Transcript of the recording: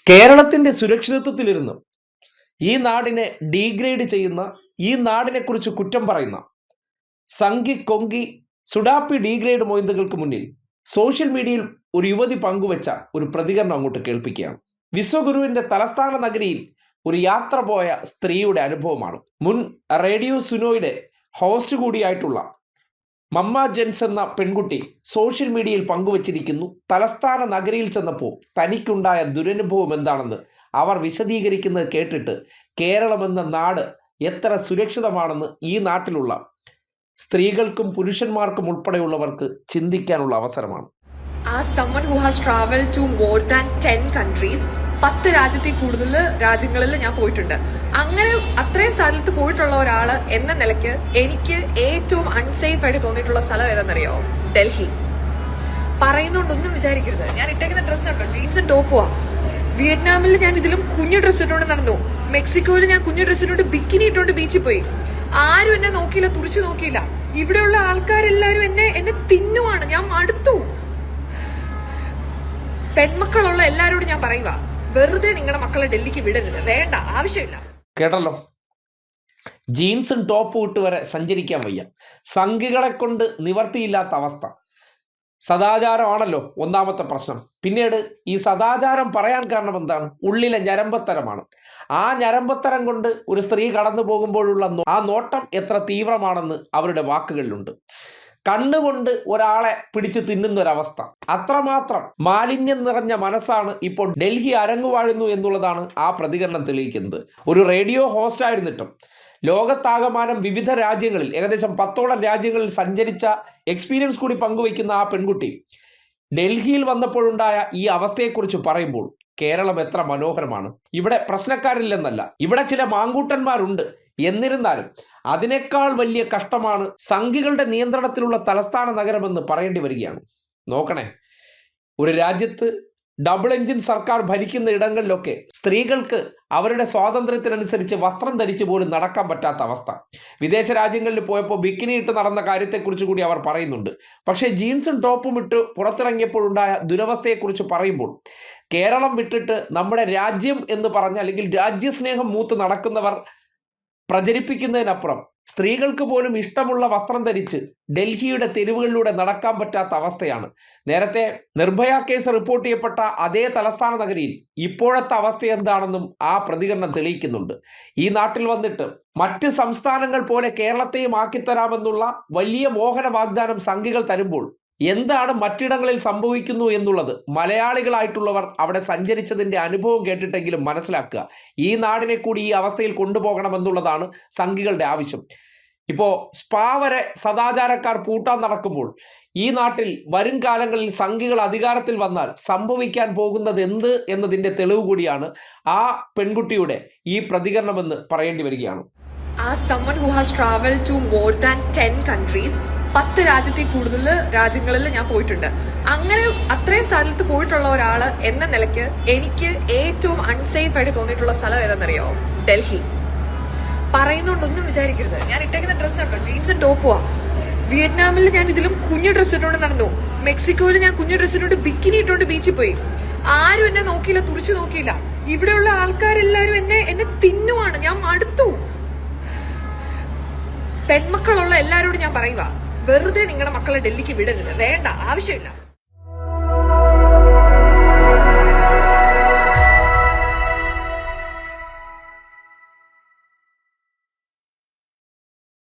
കേരളത്തിന്റെ സുരക്ഷിതത്വത്തിലിരുന്ന് ഈ നാടിനെ ഡീഗ്രേഡ് ചെയ്യുന്ന, ഈ നാടിനെ കുറിച്ച് കുറ്റം പറയുന്ന സംഘി കൊങ്കി സുഡാപ്പി ഡീഗ്രേഡ് മൊയ്ന്തകൾക്ക് മുന്നിൽ സോഷ്യൽ മീഡിയയിൽ ഒരു യുവതി പങ്കുവച്ച ഒരു പ്രതികരണം അങ്ങോട്ട് കേൾപ്പിക്കുകയാണ്. വിശ്വഗുരുവിന്റെ തലസ്ഥാന നഗരിയിൽ ഒരു യാത്ര പോയ സ്ത്രീയുടെ അനുഭവമാണ്. മുൻ റേഡിയോ സുനോയുടെ ഹോസ്റ്റ് കൂടിയായിട്ടുള്ള മമ്മ ജെൻസ് എന്ന പെൺകുട്ടി സോഷ്യൽ മീഡിയയിൽ പങ്കുവച്ചിരിക്കുന്നു. തലസ്ഥാന നഗരിയിൽ ചെന്നപ്പോൾ തനിക്കുണ്ടായ ദുരനുഭവം എന്താണെന്ന് അവർ വിശദീകരിക്കുന്നത് കേട്ടിട്ട് കേരളം എന്ന നാട് എത്ര സുരക്ഷിതമാണെന്ന് ഈ നാട്ടിലുള്ള സ്ത്രീകൾക്കും പുരുഷന്മാർക്കും ഉൾപ്പെടെയുള്ളവർക്ക് ചിന്തിക്കാനുള്ള അവസരമാണ്. As someone who has traveled to more than 10 countries, 10 രാജ്യത്തിൽ കൂടുതൽ രാജ്യങ്ങളിൽ ഞാൻ പോയിട്ടുണ്ട്. അങ്ങനെ അത്രയും സ്ഥലത്ത് പോയിട്ടുള്ള ഒരാള് എന്ന നിലയ്ക്ക് എനിക്ക് ഏറ്റവും അൺസേഫ് ആയിട്ട് തോന്നിയിട്ടുള്ള സ്ഥലം ഏതാണെന്നറിയോ? ഡൽഹി. പറയുന്നോണ്ടൊന്നും വിചാരിക്കരുത്. ഞാൻ ഇട്ടേക്കുന്ന ഡ്രസ്സ് ഉണ്ടോ, ജീൻസും ടോപ്പുവാ. വിയറ്റ്നാമിൽ ഞാൻ ഇതിലും കുഞ്ഞു ഡ്രസ്സ് ഇട്ടുകൊണ്ട് നടന്നു. മെക്സിക്കോയിൽ ഞാൻ കുഞ്ഞു ഡ്രസ്സ് ഇട്ടുകൊണ്ട് ബിക്കിനി ഇട്ടുകൊണ്ട് ബീച്ചിൽ പോയി. ആരും എന്നെ നോക്കിയില്ല, തുറിച്ചു നോക്കിയില്ല. ഇവിടെയുള്ള ആൾക്കാരെല്ലാരും എന്നെ തിന്നുവാണ്. ഞാൻ മടുത്തു. പെൺമക്കളുള്ള എല്ലാരോടും ഞാൻ പറയുക, വെറുതെ നിങ്ങളുടെ മക്കളെ ഡൽഹിക്ക് വിടരുത്. വേണ്ട, ആവശ്യമില്ല. കേട്ടല്ലോ, ജീൻസും ടോപ്പും ഇട്ട് വരെ സഞ്ചരിക്കാൻ വയ്യ. സംഘികളെ കൊണ്ട് നിവർത്തിയില്ലാത്ത അവസ്ഥ. സദാചാരമാണല്ലോ ഒന്നാമത്തെ പ്രശ്നം. പിന്നീട് ഈ സദാചാരം പറയാൻ കാരണം എന്താണ്? ഉള്ളിലെ ഞരമ്പത്തരമാണ്. ആ ഞരമ്പത്തരം കൊണ്ട് ഒരു സ്ത്രീ കടന്നു പോകുമ്പോഴുള്ള ആ നോട്ടം എത്ര തീവ്രമാണെന്ന് അവരുടെ വാക്കുകളിലുണ്ട്. കണ്ണുകൊണ്ട് ഒരാളെ പിടിച്ചു തിന്നുന്ന ഒരവസ്ഥ. അത്രമാത്രം മാലിന്യം നിറഞ്ഞ മനസ്സാണ് ഇപ്പോൾ ഡൽഹി അരങ്ങുവാഴുന്നു എന്നുള്ളതാണ് ആ പ്രതികരണം തെളിയിക്കുന്നത്. ഒരു റേഡിയോ ഹോസ്റ്റ് ആയിരുന്നിട്ടും ലോകത്താകമാനം വിവിധ രാജ്യങ്ങളിൽ ഏകദേശം 10ഓളം രാജ്യങ്ങളിൽ സഞ്ചരിച്ച എക്സ്പീരിയൻസ് കൂടി പങ്കുവയ്ക്കുന്ന ആ പെൺകുട്ടി ഡൽഹിയിൽ വന്നപ്പോഴുണ്ടായ ഈ അവസ്ഥയെക്കുറിച്ച് പറയുമ്പോൾ കേരളം എത്ര മനോഹരമാണ്. ഇവിടെ പ്രശ്നക്കാരില്ലെന്നല്ല, ഇവിടെ ചില മാങ്കൂട്ടന്മാരുണ്ട്. എന്നിരുന്നാലും അതിനേക്കാൾ വലിയ കഷ്ടമാണ് സംഘികളുടെ നിയന്ത്രണത്തിലുള്ള തലസ്ഥാന നഗരമെന്ന് പറയേണ്ടി വരികയാണ്. നോക്കണേ, ഒരു രാജ്യത്ത് ഡബിൾ എഞ്ചിൻ സർക്കാർ ഭരിക്കുന്ന ഇടങ്ങളിലൊക്കെ സ്ത്രീകൾക്ക് അവരുടെ സ്വാതന്ത്ര്യത്തിനനുസരിച്ച് വസ്ത്രം ധരിച്ച് പോലും നടക്കാൻ പറ്റാത്ത അവസ്ഥ. വിദേശ രാജ്യങ്ങളിൽ പോയപ്പോൾ ബിക്കിനി ഇട്ട് നടന്ന കാര്യത്തെക്കുറിച്ച് കൂടി അവർ പറയുന്നുണ്ട്. പക്ഷേ ജീൻസും ടോപ്പും ഇട്ട് പുറത്തിറങ്ങിയപ്പോഴുണ്ടായ ദുരവസ്ഥയെക്കുറിച്ച് പറയുമ്പോൾ കേരളം വിട്ടിട്ട് നമ്മുടെ രാജ്യം എന്ന് പറഞ്ഞ അല്ലെങ്കിൽ രാജ്യസ്നേഹം മൂത്ത് നടക്കുന്നവർ പ്രചരിപ്പിക്കുന്നതിനപ്പുറം സ്ത്രീകൾക്ക് പോലും ഇഷ്ടമുള്ള വസ്ത്രം ധരിച്ച് ഡൽഹിയുടെ തെരുവുകളിലൂടെ നടക്കാൻ പറ്റാത്ത അവസ്ഥയാണ്. നേരത്തെ നിർഭയ കേസ് റിപ്പോർട്ട് ചെയ്യപ്പെട്ട അതേ തലസ്ഥാന നഗരിയിൽ ഇപ്പോഴത്തെ അവസ്ഥ എന്താണെന്നും ആ പ്രതികരണം തെളിയിക്കുന്നുണ്ട്. ഈ നാട്ടിൽ വന്നിട്ട് മറ്റ് സംസ്ഥാനങ്ങൾ പോലെ കേരളത്തെയും ആക്കിത്തരാമെന്നുള്ള വലിയ മോഹന വാഗ്ദാനം സംഘികൾ തരുമ്പോൾ എന്താണ് മറ്റിടങ്ങളിൽ സംഭവിക്കുന്നു എന്നുള്ളത് മലയാളികളായിട്ടുള്ളവർ അവിടെ സഞ്ചരിച്ചതിൻ്റെ അനുഭവം കേട്ടിട്ടെങ്കിലും മനസ്സിലാക്കുക. ഈ നാടിനെ കൂടി ഈ അവസ്ഥയിൽ കൊണ്ടുപോകണമെന്നുള്ളതാണ് സംഘികളുടെ ആവശ്യം. ഇപ്പോൾ സ്പാ വരെ സദാചാരക്കാർ പൂട്ടാൻ നടക്കുമ്പോൾ ഈ നാട്ടിൽ വരും കാലങ്ങളിൽ സംഘികൾ അധികാരത്തിൽ വന്നാൽ സംഭവിക്കാൻ പോകുന്നത് എന്ത് എന്നതിൻ്റെ തെളിവ് കൂടിയാണ് ആ പെൺകുട്ടിയുടെ ഈ പ്രതികരണമെന്ന് പറയേണ്ടി വരികയാണ്. As someone who has traveled to more than 10 countries, 10 രാജ്യത്തിൽ കൂടുതൽ രാജ്യങ്ങളിൽ ഞാൻ പോയിട്ടുണ്ട്. അങ്ങനെ അത്രയും സ്ഥലത്ത് പോയിട്ടുള്ള ഒരാള് എന്ന നിലയ്ക്ക് എനിക്ക് ഏറ്റവും അൺസേഫ് ആയിട്ട് തോന്നിയിട്ടുള്ള സ്ഥലം ഏതാണെന്നറിയോ? ഡൽഹി. പറയുന്നോണ്ടൊന്നും വിചാരിക്കരുത്. ഞാൻ ഇട്ടേക്കുന്ന ഡ്രസ്സ് ഉണ്ടോ, ജീൻസും ടോപ്പുവാ. വിയറ്റ്നാമിൽ ഞാൻ ഇതിലും കുഞ്ഞു ഡ്രസ്സ് ഇട്ടുകൊണ്ട് നടന്നു. മെക്സിക്കോയിൽ ഞാൻ കുഞ്ഞു ഡ്രസ്സ് ഇട്ടുകൊണ്ട് ബിക്കിനി ഇട്ടുകൊണ്ട് ബീച്ചിൽ പോയി. ആരും എന്നെ നോക്കിയില്ല, തുറിച്ചു നോക്കിയില്ല. ഇവിടെയുള്ള ആൾക്കാരെല്ലാരും എന്നെ തിന്നുവാണ്. ഞാൻ മടുത്തു. പെൺമക്കളുള്ള എല്ലാരോടും ഞാൻ പറയുക, വെറുതെ നിങ്ങളുടെ മക്കളെ ഡൽഹിക്ക് വിടരുത്. വേണ്ട, ആവശ്യമില്ല.